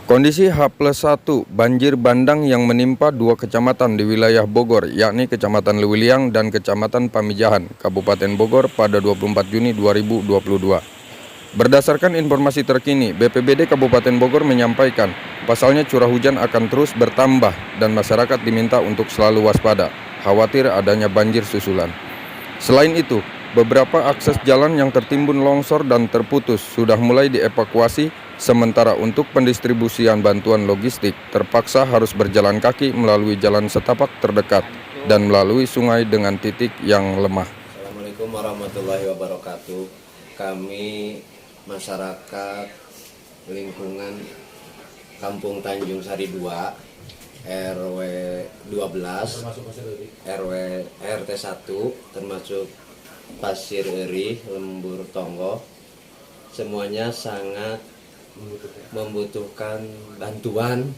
Kondisi H+1 banjir bandang yang menimpa dua kecamatan di wilayah Bogor, yakni Kecamatan Lewiliang dan Kecamatan Pamijahan, Kabupaten Bogor pada 24 Juni 2022. Berdasarkan informasi terkini, BPBD Kabupaten Bogor menyampaikan, pasalnya curah hujan akan terus bertambah dan masyarakat diminta untuk selalu waspada, khawatir adanya banjir susulan. Selain itu, beberapa akses jalan yang tertimbun longsor dan terputus sudah mulai dievakuasi, sementara untuk pendistribusian bantuan logistik terpaksa harus berjalan kaki melalui jalan setapak terdekat dan melalui sungai dengan titik yang lemah. Assalamualaikum warahmatullahi wabarakatuh. Kami masyarakat lingkungan Kampung Tanjung Sari 2, RW 12, RW RT 1, termasuk Pasir Eri, Lembur Tonggo, semuanya sangat membutuhkan bantuan,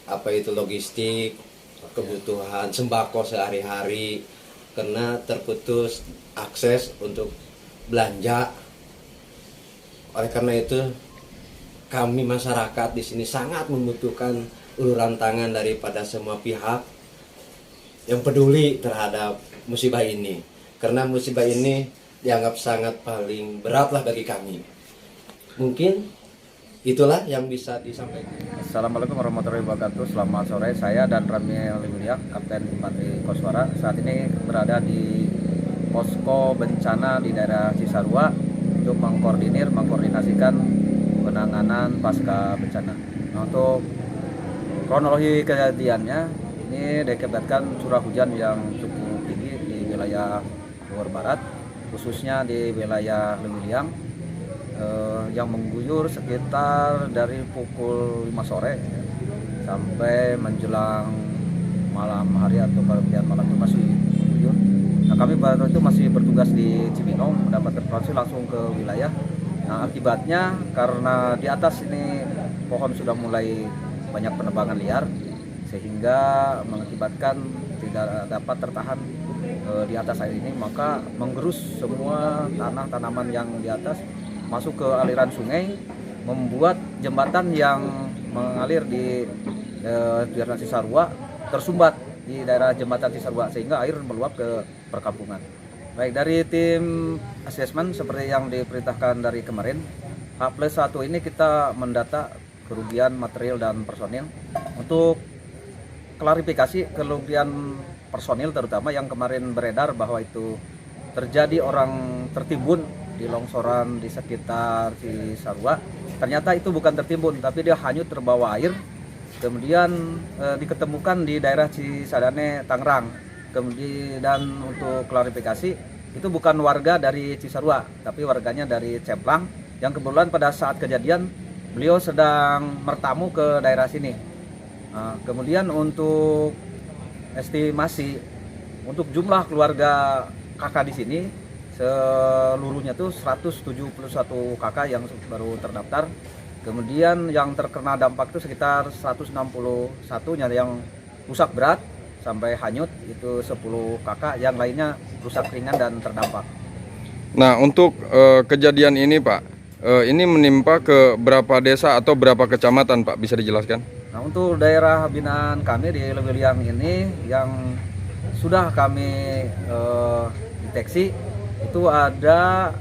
apa itu logistik, kebutuhan sembako sehari-hari, karena terputus akses untuk belanja. Oleh karena itu, kami masyarakat di sini sangat membutuhkan uluran tangan daripada semua pihak yang peduli terhadap musibah ini, karena musibah ini dianggap sangat paling berat lah bagi kami. Mungkin itulah yang bisa disampaikan. Assalamualaikum warahmatullahi wabarakatuh. Selamat sore, saya dan Ramil Lewiliang, Kapten Infanteri Koswara. Saat ini berada di posko bencana di daerah Cisarua untuk mengkoordinasikan penanganan pasca bencana. Nah, untuk kronologi kejadiannya, ini diakibatkan curah hujan yang cukup tinggi di wilayah Bogor Barat, khususnya di wilayah Lewiliang, yang mengguyur sekitar dari pukul 5 sore sampai menjelang malam hari atau pergantian malam itu masih mengguyur. Nah, kami baru itu masih bertugas di Cibinong, mendapatkan informasi langsung ke wilayah. Nah, akibatnya karena di atas ini pohon sudah mulai banyak penebangan liar, sehingga mengakibatkan tidak dapat tertahan di atas air ini, maka menggerus semua tanaman yang di atas masuk ke aliran sungai, membuat jembatan yang mengalir di daerah Cisarua tersumbat di daerah jembatan Cisarua, sehingga air meluap ke perkampungan. Baik, dari tim asesmen seperti yang diperintahkan dari kemarin, H+1 ini kita mendata kerugian material dan personil. Untuk klarifikasi kerugian personil terutama yang kemarin beredar bahwa itu terjadi orang tertimbun di longsoran di sekitar Cisarua, ternyata itu bukan tertimbun tapi dia hanyut terbawa air, kemudian diketemukan di daerah Cisadane, Tangerang. Kemudian, dan untuk klarifikasi, itu bukan warga dari Cisarua tapi warganya dari Cemplang, yang kebetulan pada saat kejadian beliau sedang bertamu ke daerah sini. Kemudian untuk estimasi untuk jumlah keluarga kakak di sini seluruhnya tuh 171 kakak yang baru terdaftar. Kemudian yang terkena dampak itu sekitar 161 yang rusak berat sampai hanyut, itu 10 kakak, yang lainnya rusak ringan dan terdampak. Nah, untuk kejadian ini Pak, ini menimpa ke berapa desa atau berapa kecamatan Pak, bisa dijelaskan? Nah, untuk daerah binaan kami di Lewiliang ini yang sudah kami deteksi itu ada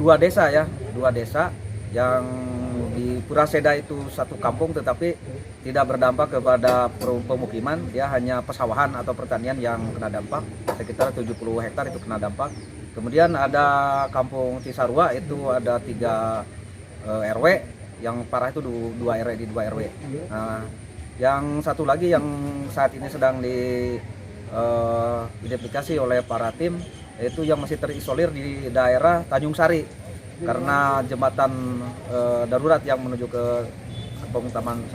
dua desa yang di Puraseda itu satu kampung, tetapi tidak berdampak kepada pemukiman, dia hanya pesawahan atau pertanian yang kena dampak, sekitar 70 hektar itu kena dampak. Kemudian ada kampung Cisarua, itu ada 3 RW, yang parah itu 2 RW di 2 RW. Nah, yang satu lagi yang saat ini sedang diidentifikasi oleh para tim, yaitu yang masih terisolir di daerah Tanjung Sari, karena jembatan darurat yang menuju ke Kampung Tanjung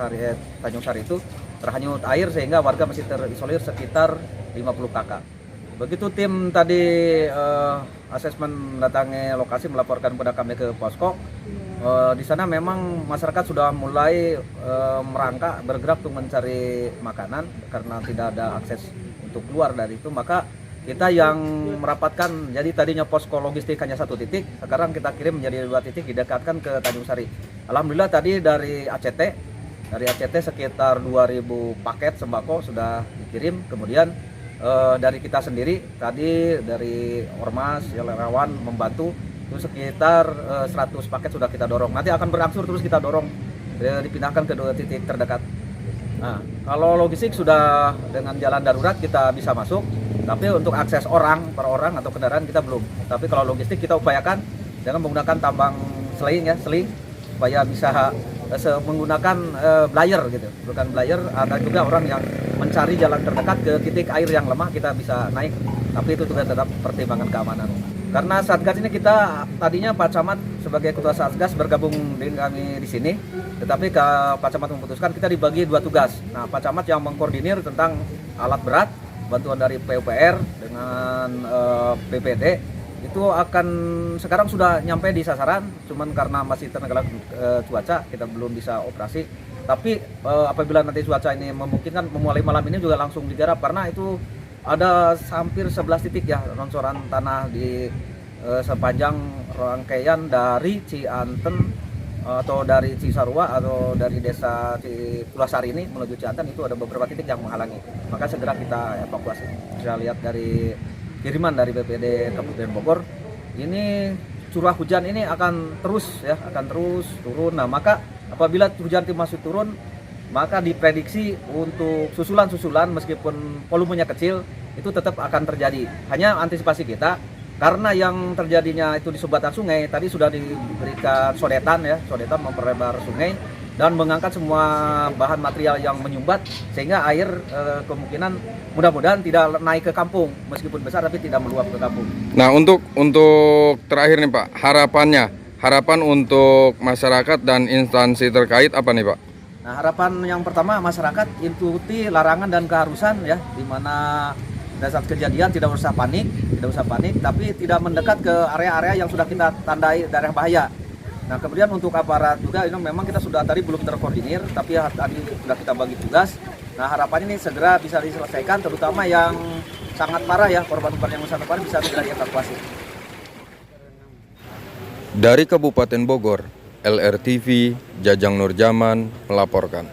Sari itu terhanyut air, sehingga warga masih terisolir sekitar 50 kakak. Begitu tim tadi asesmen mendatangi lokasi, melaporkan pada kami ke posko. Di sana memang masyarakat sudah mulai merangkak bergerak untuk mencari makanan karena tidak ada akses untuk keluar dari itu, maka kita yang merapatkan. Jadi tadinya posko logistik hanya 1 titik, sekarang kita kirim menjadi 2 titik, didekatkan ke Tanjung Sari. Alhamdulillah tadi dari ACT sekitar 2000 paket sembako sudah dikirim. Kemudian dari kita sendiri tadi dari Ormas, relawan membantu itu sekitar 100 paket sudah kita dorong. Nanti akan berangsur terus kita dorong dipindahkan ke 2 titik terdekat. Nah, kalau logistik sudah dengan jalan darurat kita bisa masuk, tapi untuk akses orang per orang atau kendaraan kita belum. Tapi kalau logistik kita upayakan dengan menggunakan tambang seling supaya bisa menggunakan belayer gitu. Bukan belayer, ada juga orang yang mencari jalan terdekat ke titik air yang lemah, kita bisa naik. Tapi itu juga tetap pertimbangan keamanan. Karena Satgas ini kita tadinya Pak Camat sebagai ketua Satgas bergabung dengan kami di sini, tetapi Pak Camat memutuskan kita dibagi 2 tugas. Nah, Pak Camat yang mengkoordinir tentang alat berat, bantuan dari PUPR dengan BPD itu akan sekarang sudah nyampe di sasaran, cuman karena masih terganggu cuaca kita belum bisa operasi. Tapi apabila nanti cuaca ini memungkinkan, mulai malam ini juga langsung digarap, karena itu ada hampir 11 titik ya longsoran tanah di sepanjang rangkaian dari Cianten atau dari Cisarua atau dari desa Pulasari ini menuju Cianten. Itu ada beberapa titik yang menghalangi, maka segera kita evakuasi. Saya lihat dari kiriman dari BPD Kabupaten Bogor, ini curah hujan ini akan terus turun. Nah, maka apabila hujan masih turun, maka diprediksi untuk susulan meskipun volumenya kecil itu tetap akan terjadi. Hanya antisipasi kita, karena yang terjadinya itu di sumbatan sungai, tadi sudah diberikan sodetan memperlebar sungai dan mengangkat semua bahan material yang menyumbat, sehingga air kemungkinan mudah-mudahan tidak naik ke kampung, meskipun besar tapi tidak meluap ke kampung. Nah, untuk terakhir nih Pak, harapan untuk masyarakat dan instansi terkait apa nih Pak? Nah, harapan yang pertama, masyarakat ikuti larangan dan keharusan ya, di mana pada saat kejadian tidak usah panik, tapi tidak mendekat ke area-area yang sudah kita tandai daerah bahaya. Nah, kemudian untuk aparat juga ini memang kita sudah tadi belum terkoordinir, tapi tadi sudah kita bagi tugas. Nah, harapan ini segera bisa diselesaikan, terutama yang sangat parah ya, korban-korban yang sangat parah bisa segera dievakuasi. Dari Kabupaten Bogor, LRTV Jajang Nurjaman melaporkan.